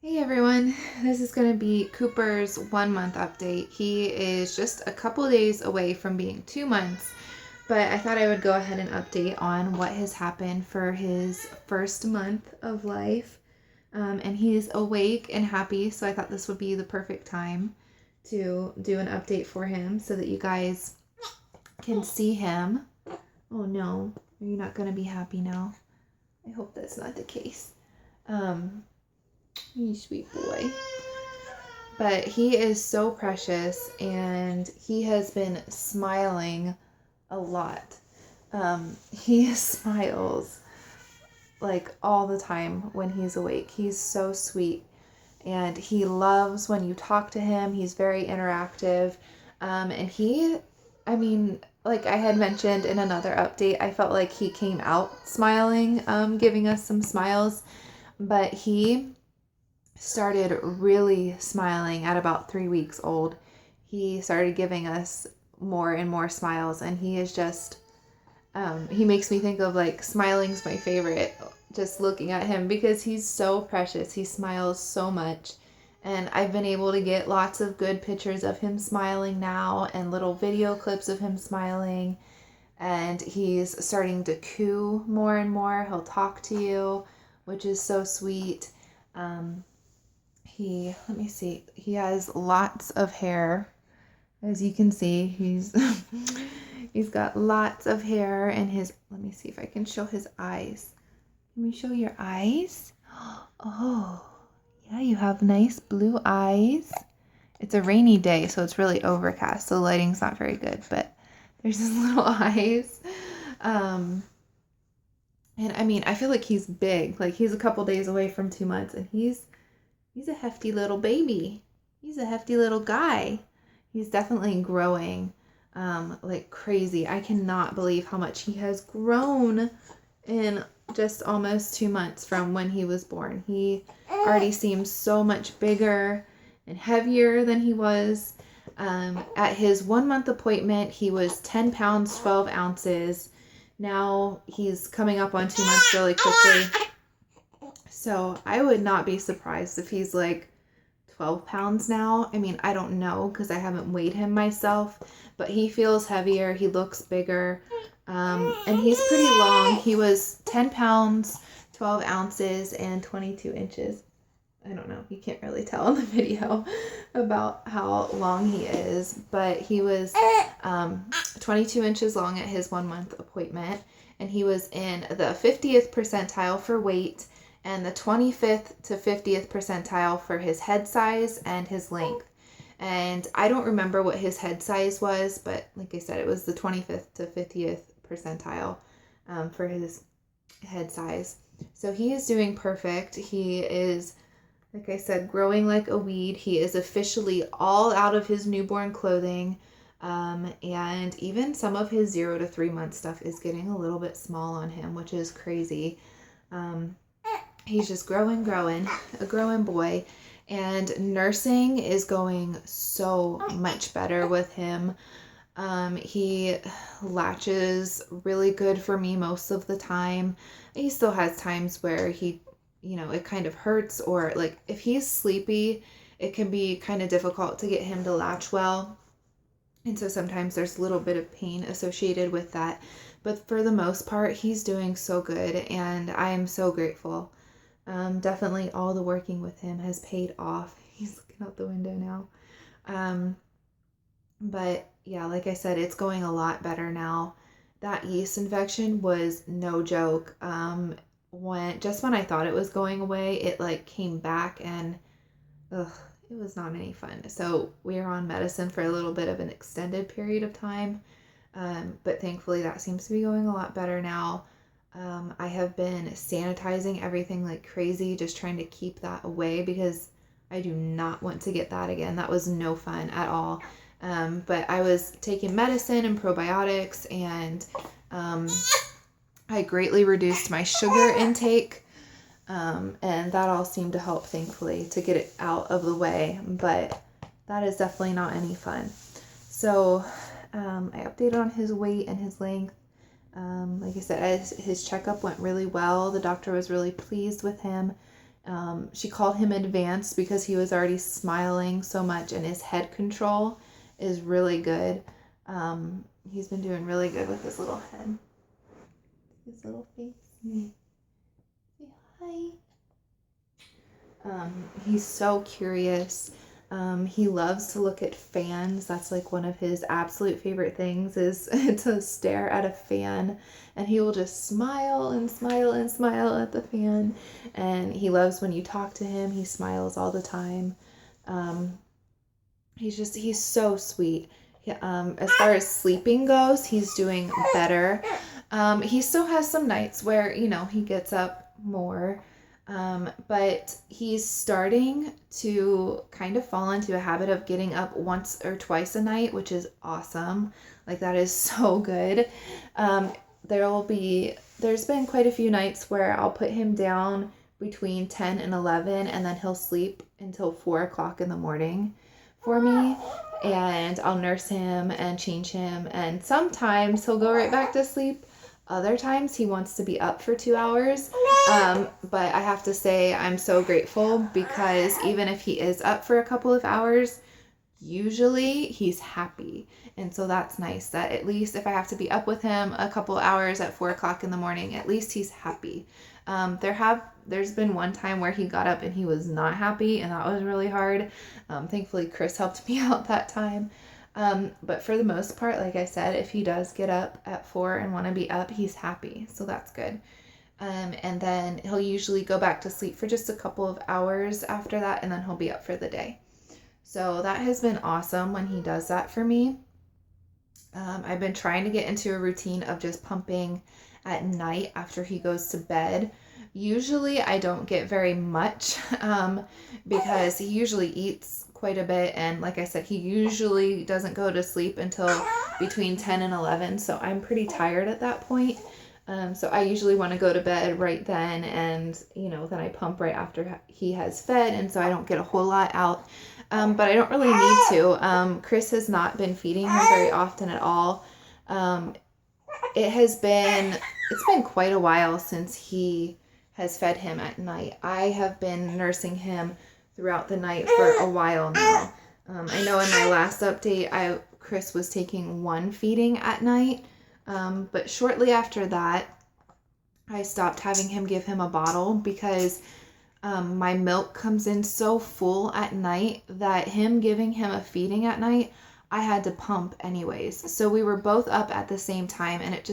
Hey everyone, this is going to be Cooper's 1 month update. He is just a couple days away from being 2 months, but I thought I would go ahead and update on what has happened for his first month of life. And he's awake and happy, so I thought this would be the perfect time to do an update for him so that you guys can see him. Oh no, are you not going to be happy now? I hope that's not the case. You sweet boy. But he is so precious and he has been smiling a lot. He smiles like all the time when he's awake. He's so sweet and he loves when you talk to him. He's very interactive. And like I had mentioned in another update, I felt like he came out smiling, giving us some smiles, but he started really smiling at about 3 weeks old. He started giving us more and more smiles, and he is just, he makes me think of like smiling's my favorite, just looking at him because he's so precious. He smiles so much. And I've been able to get lots of good pictures of him smiling now and little video clips of him smiling. And he's starting to coo more and more. He'll talk to you, which is so sweet. Let me see, he has lots of hair. As you can see, he's got lots of hair and let me see if I can show his eyes. Can we show your eyes? Oh, yeah, you have nice blue eyes. It's a rainy day, so it's really overcast, so the lighting's not very good, but there's his little eyes. And I feel like he's big. Like he's a couple days away from 2 months and he's a hefty little baby. He's a hefty little guy. He's definitely growing like crazy. I cannot believe how much he has grown in just almost 2 months from when he was born. He already seems so much bigger and heavier than he was. At his 1 month appointment, he was 10 pounds, 12 ounces. Now he's coming up on 2 months really quickly. So I would not be surprised if he's like 12 pounds now. I don't know because I haven't weighed him myself, but he feels heavier. He looks bigger. And he's pretty long. He was 10 pounds, 12 ounces, and 22 inches. I don't know. You can't really tell in the video about how long he is, but he was 22 inches long at his 1 month appointment, and he was in the 50th percentile for weight and the 25th to 50th percentile for his head size and his length. And I don't remember what his head size was, but like I said, it was the 25th to 50th percentile for his head size. So he is doing perfect. He is, like I said, growing like a weed. He is officially all out of his newborn clothing. And even some of his 0 to 3 month stuff is getting a little bit small on him, which is crazy. He's just growing, a growing boy. And nursing is going so much better with him. He latches really good for me most of the time. He still has times where it kind of hurts, or like if he's sleepy, it can be kind of difficult to get him to latch well. And so sometimes there's a little bit of pain associated with that. But for the most part, he's doing so good, and I am so grateful. Definitely all the working with him has paid off. He's looking out the window now. But yeah, like I said, it's going a lot better now. That yeast infection was no joke. When I thought it was going away, it like came back, and ugh, it was not any fun. So we were on medicine for a little bit of an extended period of time. But thankfully that seems to be going a lot better now. I have been sanitizing everything like crazy, just trying to keep that away because I do not want to get that again. That was no fun at all. But I was taking medicine and probiotics, and I greatly reduced my sugar intake. And that all seemed to help, thankfully, to get it out of the way. But that is definitely not any fun. So I updated on his weight and his length. Like I said, his checkup went really well. The doctor was really pleased with him. She called him advanced because he was already smiling so much, and his head control is really good. He's been doing really good with his little head. His little face. Say hi. He's so curious. He loves to look at fans. That's like one of his absolute favorite things is to stare at a fan. And he will just smile and smile and smile at the fan. And he loves when you talk to him. He smiles all the time. He's so sweet. As far as sleeping goes, he's doing better. He still has some nights where, he gets up more. But he's starting to kind of fall into a habit of getting up once or twice a night, which is awesome. Like, that is so good. There's been quite a few nights where I'll put him down between 10 and 11, and then he'll sleep until 4 o'clock in the morning for me, and I'll nurse him and change him, and sometimes he'll go right back to sleep. Other times he wants to be up for 2 hours, but I have to say I'm so grateful because even if he is up for a couple of hours, usually he's happy. And so that's nice that at least if I have to be up with him a couple hours at 4 o'clock in the morning, at least he's happy. There's been one time where he got up and he was not happy, and that was really hard. Thankfully Chris helped me out that time. But for the most part, like I said, if he does get up at 4 and want to be up, he's happy. So that's good. And then he'll usually go back to sleep for just a couple of hours after that, and then he'll be up for the day. So that has been awesome when he does that for me. I've been trying to get into a routine of just pumping at night after he goes to bed. Usually I don't get very much because he usually eats quite a bit, and like I said, he usually doesn't go to sleep until between 10 and 11, so I'm pretty tired at that point. So I usually want to go to bed right then, and then I pump right after he has fed, and so I don't get a whole lot out. But I don't really need to. Chris has not been feeding him very often at all. It's been quite a while since he has fed him at night. I have been nursing him throughout the night for a while now. I know in my last update, Chris was taking one feeding at night, but shortly after that, I stopped having him give him a bottle because my milk comes in so full at night that him giving him a feeding at night, I had to pump anyways. So we were both up at the same time, and it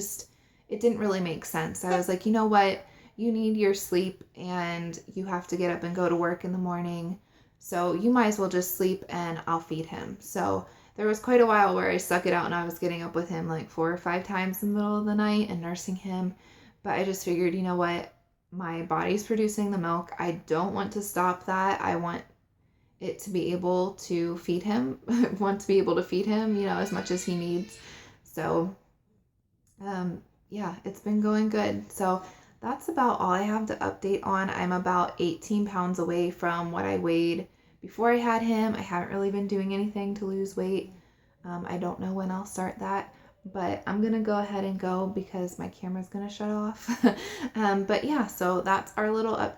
didn't really make sense. I was like, you know what? You need your sleep, and you have to get up and go to work in the morning. So you might as well just sleep, and I'll feed him. So there was quite a while where I stuck it out, and I was getting up with him like 4 or 5 times in the middle of the night and nursing him. But I just figured, you know what? My body's producing the milk. I don't want to stop that. I want it to be able to feed him. I want to be able to feed him, as much as he needs. So, yeah, it's been going good. So that's about all I have to update on. I'm about 18 pounds away from what I weighed before I had him. I haven't really been doing anything to lose weight. I don't know when I'll start that, but I'm going to go ahead and go because my camera's going to shut off. But yeah, so that's our little update.